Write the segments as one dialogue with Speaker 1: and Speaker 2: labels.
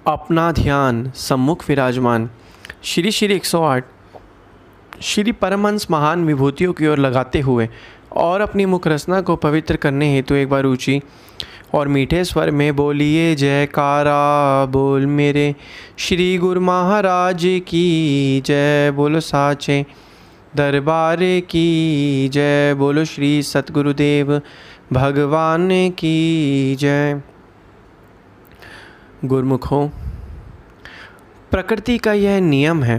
Speaker 1: अपना ध्यान सम्मुख विराजमान श्री श्री 108 श्री परमहंस महान विभूतियों की ओर लगाते हुए और अपनी मुख रसना को पवित्र करने हेतु एक बार ऊंची और मीठे स्वर में बोलिए जयकारा बोल मेरे श्री गुरु महाराज की जय। बोलो साचे दरबार की जय। बोलो श्री सतगुरुदेव भगवान की जय। गुरुमुखों, प्रकृति का यह नियम है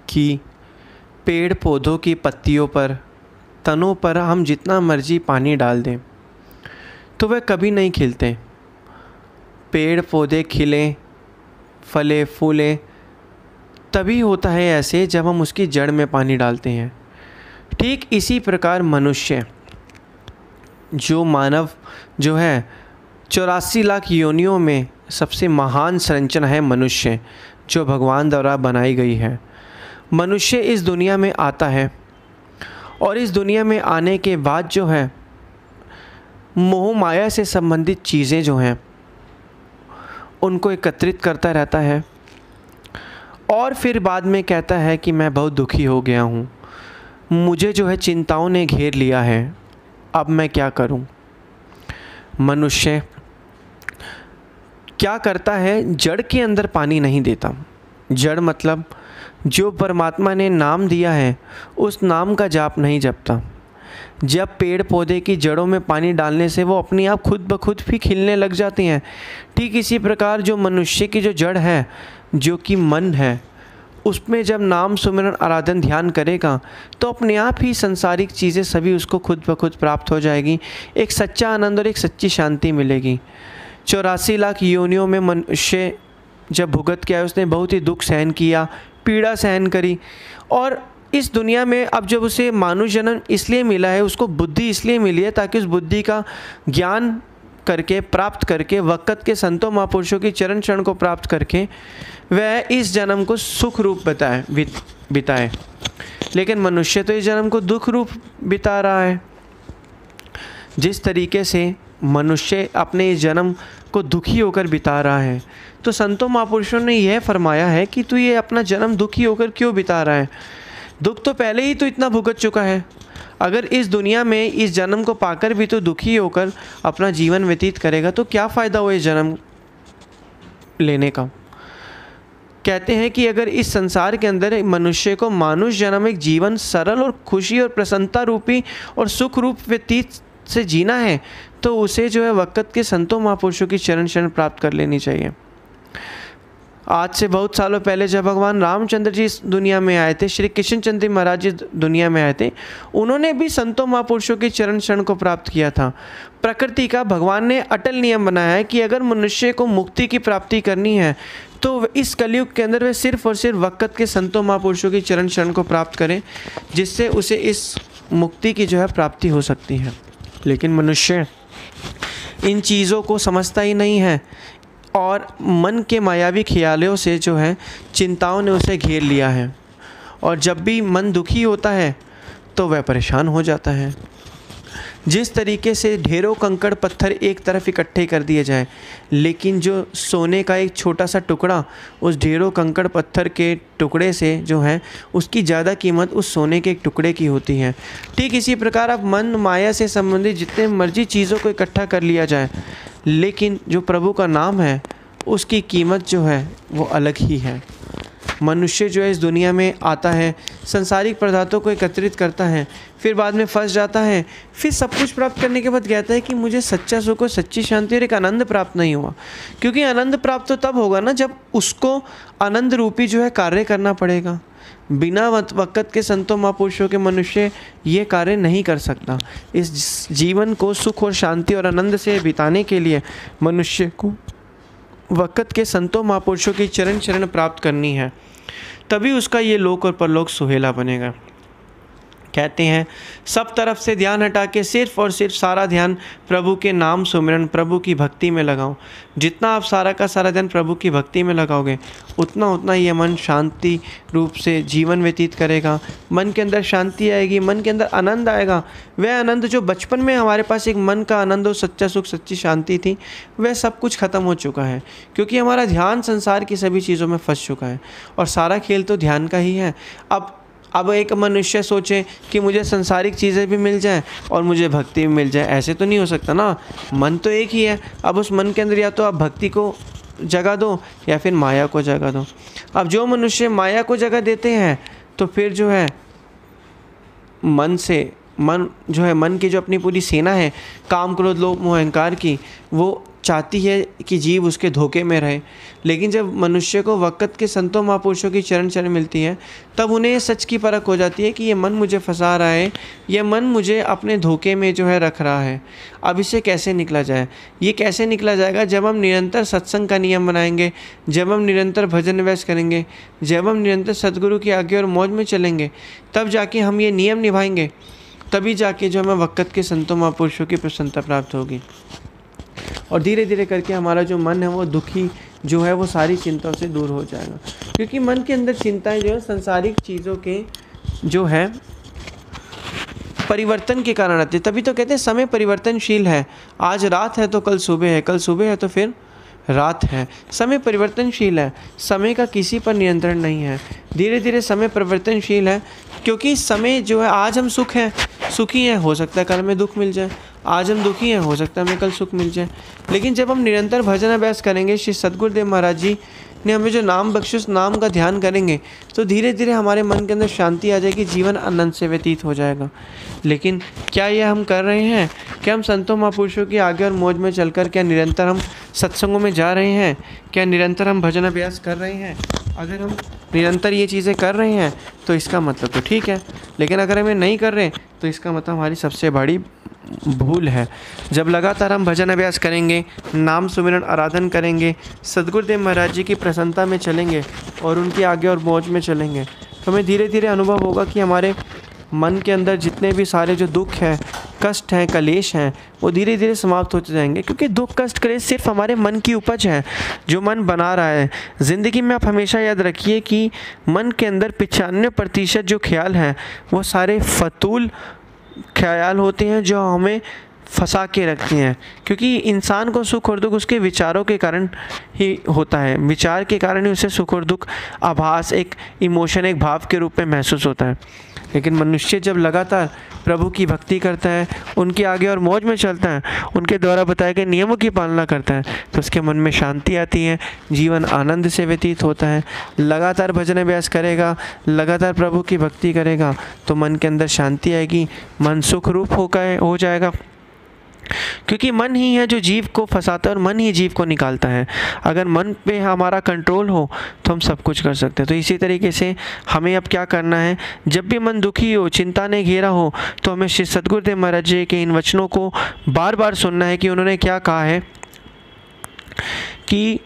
Speaker 1: कि पेड़ पौधों की पत्तियों पर, तनों पर हम जितना मर्जी पानी डाल दें तो वह कभी नहीं खिलते। पेड़ पौधे खिलें, फले फूले तभी होता है ऐसे जब हम उसकी जड़ में पानी डालते हैं। ठीक इसी प्रकार मनुष्य, जो मानव जो है 84 लाख योनियों में सबसे महान संरचना है मनुष्य, जो भगवान द्वारा बनाई गई है। मनुष्य इस दुनिया में आता है और इस दुनिया में आने के बाद जो है मोह माया से संबंधित चीज़ें जो हैं उनको एकत्रित करता रहता है और फिर बाद में कहता है कि मैं बहुत दुखी हो गया हूँ, मुझे जो है चिंताओं ने घेर लिया है, अब मैं क्या करूँ। मनुष्य क्या करता है, जड़ के अंदर पानी नहीं देता। जड़ मतलब जो परमात्मा ने नाम दिया है उस नाम का जाप नहीं जपता। जब पेड़ पौधे की जड़ों में पानी डालने से वो अपने आप खुद ब खुद भी खिलने लग जाती हैं, ठीक इसी प्रकार जो मनुष्य की जो जड़ है, जो कि मन है, उसमें जब नाम सुमिरन आराधन ध्यान करेगा तो अपने आप ही सांसारिक चीज़ें सभी उसको खुद ब खुद प्राप्त हो जाएगी। एक सच्चा आनंद और एक सच्ची शांति मिलेगी। 84 लाख योनियों में मनुष्य जब भुगत किया, उसने बहुत ही दुख सहन किया, पीड़ा सहन करी और इस दुनिया में अब जब उसे मानुष जन्म इसलिए मिला है, उसको बुद्धि इसलिए मिली है ताकि उस बुद्धि का ज्ञान करके प्राप्त करके वक़्त के संतों महापुरुषों की चरण शरण को प्राप्त करके वह इस जन्म को सुख रूप बिताए। लेकिन मनुष्य तो इस जन्म को दुख रूप बिता रहा है। जिस तरीके से मनुष्य अपने इस जन्म को दुखी होकर बिता रहा है, तो संतों महापुरुषों ने यह फरमाया है कि तू ये अपना जन्म दुखी होकर क्यों बिता रहा है। दुख तो पहले ही तो इतना भुगत चुका है। अगर इस दुनिया में इस जन्म को पाकर भी तो दुखी होकर अपना जीवन व्यतीत करेगा तो क्या फ़ायदा हो इस जन्म लेने का। कहते हैं कि अगर इस संसार के अंदर मनुष्य को मानुष जन्म एक जीवन सरल और खुशी और प्रसन्नता रूपी और सुख रूप व्यतीत से जीना है तो उसे जो है वक़्त के संतों महापुरुषों की चरण शरण प्राप्त कर लेनी चाहिए। आज से बहुत सालों पहले जब भगवान रामचंद्र जी इस दुनिया में आए थे, श्री कृष्णचंद्र महाराज जी दुनिया में आए थे, उन्होंने भी संतों महापुरुषों के चरण शरण को प्राप्त किया था। प्रकृति का भगवान ने अटल नियम बनाया है कि अगर मनुष्य को मुक्ति की प्राप्ति करनी है तो इस कलयुग के अंदर वह सिर्फ और सिर्फ वक़्त के संतों महापुरुषों की चरण शरण को प्राप्त करें, जिससे उसे इस मुक्ति की जो है प्राप्ति हो सकती है। लेकिन मनुष्य इन चीज़ों को समझता ही नहीं है और मन के मायावी ख्यालों से जो है चिंताओं ने उसे घेर लिया है और जब भी मन दुखी होता है तो वह परेशान हो जाता है। जिस तरीके से ढेरों कंकड़ पत्थर एक तरफ इकट्ठे कर दिए जाएं, लेकिन जो सोने का एक छोटा सा टुकड़ा उस ढेरों कंकड़ पत्थर के टुकड़े से जो है उसकी ज़्यादा कीमत उस सोने के एक टुकड़े की होती है। ठीक इसी प्रकार अब मन माया से संबंधित जितने मर्जी चीज़ों को इकट्ठा कर लिया जाए, लेकिन जो प्रभु का नाम है उसकी कीमत जो है वो अलग ही है। मनुष्य जो है इस दुनिया में आता है, संसारिक पदार्थों को एकत्रित करता है, फिर बाद में फंस जाता है, फिर सब कुछ प्राप्त करने के बाद कहता है कि मुझे सच्चा सुख और सच्ची शांति और एक आनंद प्राप्त नहीं हुआ। क्योंकि आनंद प्राप्त तो तब होगा ना जब उसको आनंद रूपी जो है कार्य करना पड़ेगा। बिना वक़्त के संतों महापुरुषों के मनुष्य ये कार्य नहीं कर सकता। इस जीवन को सुख और शांति और आनंद से बिताने के लिए मनुष्य को वक़्त के संतों महापुरुषों की चरण शरण प्राप्त करनी है, तभी उसका ये लोक और परलोक सुहेला बनेगा। कहते हैं सब तरफ से ध्यान हटा के सिर्फ और सिर्फ सारा ध्यान प्रभु के नाम सुमिरन, प्रभु की भक्ति में लगाओ। जितना आप सारा का सारा ध्यान प्रभु की भक्ति में लगाओगे उतना उतना ये मन शांति रूप से जीवन व्यतीत करेगा। मन के अंदर शांति आएगी, मन के अंदर आनंद आएगा। वह आनंद जो बचपन में हमारे पास एक मन का आनंद और सच्चा सुख, सच्ची शांति थी, वह सब कुछ ख़त्म हो चुका है, क्योंकि हमारा ध्यान संसार की सभी चीज़ों में फंस चुका है। और सारा खेल तो ध्यान का ही है। अब एक मनुष्य सोचे कि मुझे संसारिक चीज़ें भी मिल जाएं और मुझे भक्ति भी मिल जाए, ऐसे तो नहीं हो सकता ना। मन तो एक ही है। अब उस मन के अंदर या तो आप भक्ति को जगह दो या फिर माया को जगह दो। अब जो मनुष्य माया को जगह देते हैं तो फिर जो है मन की जो अपनी पूरी सेना है काम क्रोध लोभ मोह अहंकार की, वो चाहती है कि जीव उसके धोखे में रहे। लेकिन जब मनुष्य को वक़्त के संतों महापुरुषों की चरण मिलती है, तब उन्हें सच की परख हो जाती है कि ये मन मुझे फंसा रहा है, ये मन मुझे अपने धोखे में जो है रख रहा है। अब इससे कैसे निकला जाए? ये कैसे निकला जाएगा? जब हम निरंतर सत्संग का नियम बनाएंगे, जब हम निरंतर भजन अभ्यास करेंगे, जब हम निरंतर सद्गुरु की आज्ञा और मौज में चलेंगे, तब जाके हम ये नियम निभाएंगे, तभी जाके जो हमें वक़्त के संतों महापुरुषों की प्रसन्नता प्राप्त होगी। और धीरे धीरे करके हमारा जो मन है वो दुखी जो है वो सारी चिंताओं से दूर हो जाएगा। क्योंकि मन के अंदर चिंताएं जो है संसारिक चीज़ों के जो है परिवर्तन के कारण आते हैं। तभी तो कहते हैं समय परिवर्तनशील है। आज रात है तो कल सुबह है, कल सुबह है तो फिर रात है। समय परिवर्तनशील है, समय का किसी पर नियंत्रण नहीं है। धीरे धीरे समय परिवर्तनशील है, क्योंकि समय जो है आज हम सुखी हैं, हो सकता है कल हमें दुख मिल जाए। आज हम दुखी हैं, हो सकता है हमें कल सुख मिल जाए। लेकिन जब हम निरंतर भजन अभ्यास करेंगे, श्री सद्गुरुदेव महाराज जी ने हमें जो नाम बख्शे उस नाम का ध्यान करेंगे, तो धीरे धीरे हमारे मन के अंदर शांति आ जाएगी, जीवन आनंद से व्यतीत हो जाएगा। लेकिन क्या यह हम कर रहे हैं? क्या हम संतों महापुरुषों की आज्ञा और मौज में चलकर क्या निरंतर हम सत्संगों में जा रहे हैं? क्या निरंतर हम भजन अभ्यास कर रहे हैं? अगर हम निरंतर ये चीज़ें कर रहे हैं तो इसका मतलब तो ठीक है, लेकिन अगर हमें नहीं कर रहे तो इसका मतलब हमारी सबसे बड़ी भूल है। जब लगातार हम भजन अभ्यास करेंगे, नाम सुमिरन आराधन करेंगे, सद्गुरुदेव महाराज जी की प्रसन्नता में चलेंगे और उनकी आज्ञा और मौज में चलेंगे, तो हमें धीरे धीरे अनुभव होगा कि हमारे मन के अंदर जितने भी सारे जो दुख हैं, कष्ट हैं, कलेश हैं, वो धीरे धीरे समाप्त होते जाएंगे। क्योंकि दुख कष्ट कलेश सिर्फ हमारे मन की उपज है जो मन बना रहा है। ज़िंदगी में आप हमेशा याद रखिए कि मन के अंदर 95% जो ख्याल हैं वो सारे फतूल ख्याल होते हैं जो हमें फंसा के रखते हैं। क्योंकि इंसान को सुख और दुख उसके विचारों के कारण ही होता है। विचार के कारण ही उसे सुख और दुख आभास, एक इमोशन, एक भाव के रूप में महसूस होता है। लेकिन मनुष्य जब लगातार प्रभु की भक्ति करता है, उनके आगे और मौज में चलता है, उनके द्वारा बताए गए नियमों की पालना करता है, तो उसके मन में शांति आती है, जीवन आनंद से व्यतीत होता है। लगातार भजन अभ्यास करेगा, लगातार प्रभु की भक्ति करेगा तो मन के अंदर शांति आएगी, मन सुख रूप हो जाएगा। क्योंकि मन ही है जो जीव को फंसाता है और मन ही जीव को निकालता है। अगर मन पे हमारा कंट्रोल हो तो हम सब कुछ कर सकते हैं। तो इसी तरीके से हमें अब क्या करना है, जब भी मन दुखी हो, चिंता ने घेरा हो, तो हमें श्री सद्गुरुदेव महाराज जी के इन वचनों को बार बार सुनना है कि उन्होंने क्या कहा है कि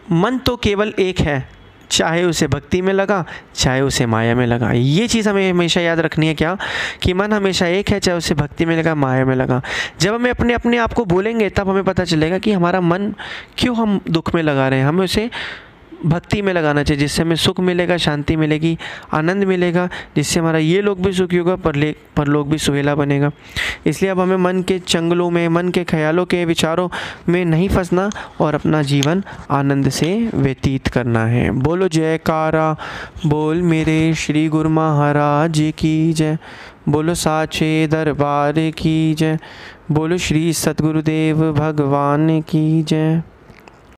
Speaker 1: मन तो केवल एक है, चाहे उसे भक्ति में लगा, चाहे उसे माया में लगा। ये चीज़ हमें हमेशा याद रखनी है, क्या कि मन हमेशा एक है, चाहे उसे भक्ति में लगा, माया में लगा। जब हमें अपने आप को बोलेंगे तब हमें पता चलेगा कि हमारा मन क्यों हम दुख में लगा रहे हैं। हमें उसे भक्ति में लगाना चाहिए, जिससे हमें सुख मिलेगा, शांति मिलेगी, आनंद मिलेगा, जिससे हमारा ये लोग भी सुखी होगा, पर लोग भी सुहेला बनेगा। इसलिए अब हमें मन के चंगलों में, मन के ख्यालों के विचारों में नहीं फंसना और अपना जीवन आनंद से व्यतीत करना है। बोलो जयकारा बोल मेरे श्री गुरु महाराज की जय। बोलो साचे दरबार की जय। बोलो श्री सद्गुरुदेव भगवान की जय।